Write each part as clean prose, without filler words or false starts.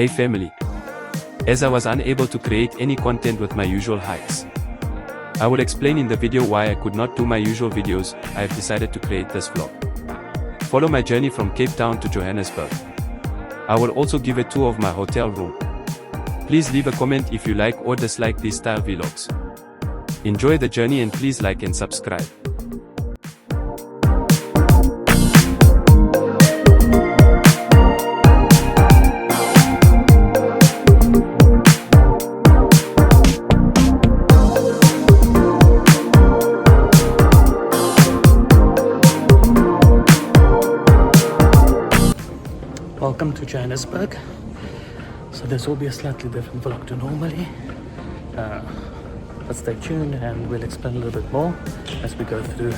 Hey family. As I was unable to create any content with my usual hikes, I will explain in the video why I could not do my usual videos. I have decided to create this vlog. Follow my journey from Cape Town to Johannesburg. I will also give a tour of my hotel room. Please leave a comment if you like or dislike these style vlogs. Enjoy the journey and please like and subscribe. Welcome to Johannesburg. So this will be a slightly different vlog to normally, but stay tuned and we'll explain a little bit more as we go through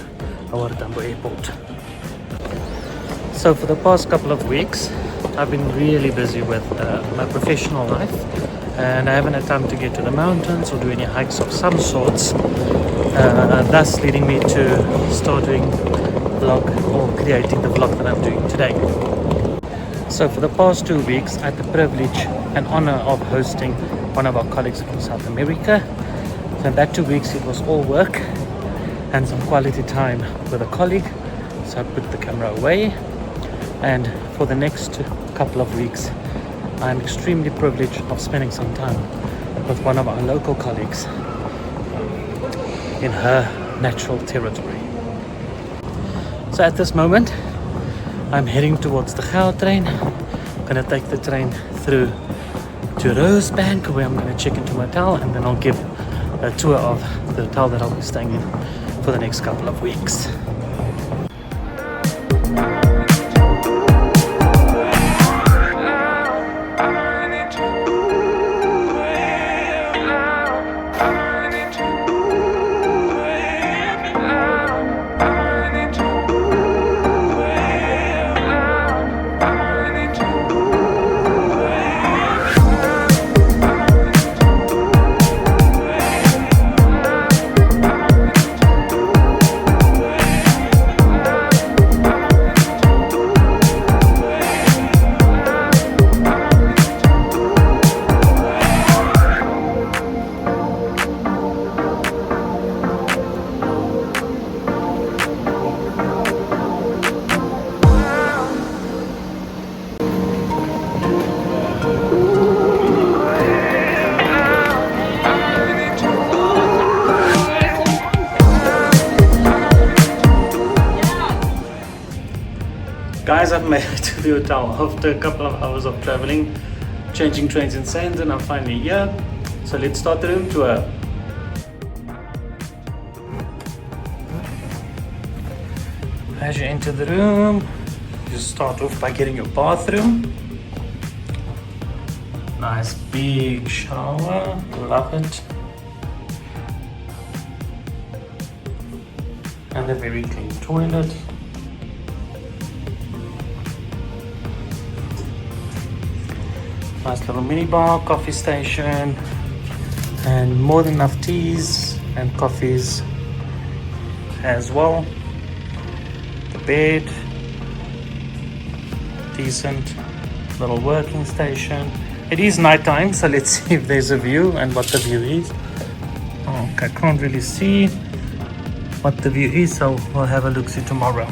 our Tambo airport. So for the past couple of weeks I've been really busy with my professional life, and I haven't had time to get to the mountains or do any hikes of some sorts, thus leading me to start doing vlog or creating the vlog that I'm doing today. So for the past 2 weeks, I had the privilege and honor of hosting one of our colleagues from South America. So in that 2 weeks, it was all work and some quality time with a colleague. So I put the camera away. And for the next couple of weeks, I'm extremely privileged of spending some time with one of our local colleagues in her natural territory. So at this moment, I'm heading towards the Gautrain. I'm going to take the train through to Rosebank, where I'm going to check into my hotel, and then I'll give a tour of the hotel that I'll be staying in for the next couple of weeks. Guys, I've made it to the hotel after a couple of hours of traveling, changing trains in Sands, and I'm finally here. So let's start the room tour. As you enter the room, you start off by getting your bathroom. Nice big shower, love it. And a very clean toilet. Nice little mini bar, coffee station, and more than enough teas and coffees as well. The bed, decent little working station. It is night time, so let's see if there's a view and what the view is. Okay, I can't really see what the view is, so we'll have a look-see tomorrow.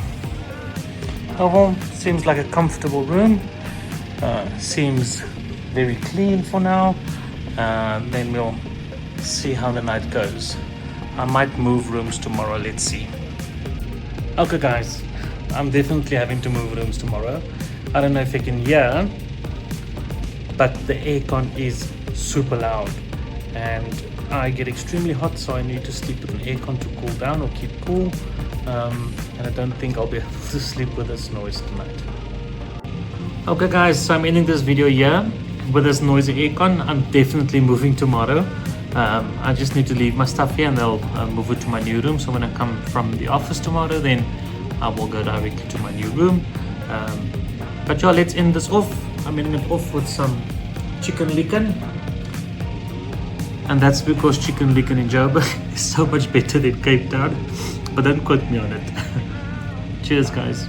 Overall, seems like a comfortable room. Seems very clean for now. Then we'll see how the night goes. I might move rooms tomorrow, let's see. Okay guys, I'm definitely having to move rooms tomorrow. I don't know if you can hear, but the aircon is super loud and I get extremely hot, so I need to sleep with an aircon to cool down or keep cool, and I don't think I'll be able to sleep with this noise tonight. Okay guys, so I'm ending this video here with this noisy aircon. I'm definitely moving tomorrow. I just need to leave my stuff here and they'll move it to my new room. So when I come from the office tomorrow, then I will go directly to my new room. But yeah, let's end this off. I'm ending it off with some chicken licken. And that's because chicken licken in Joburg is so much better than Cape Town. But don't quote me on it. Cheers guys.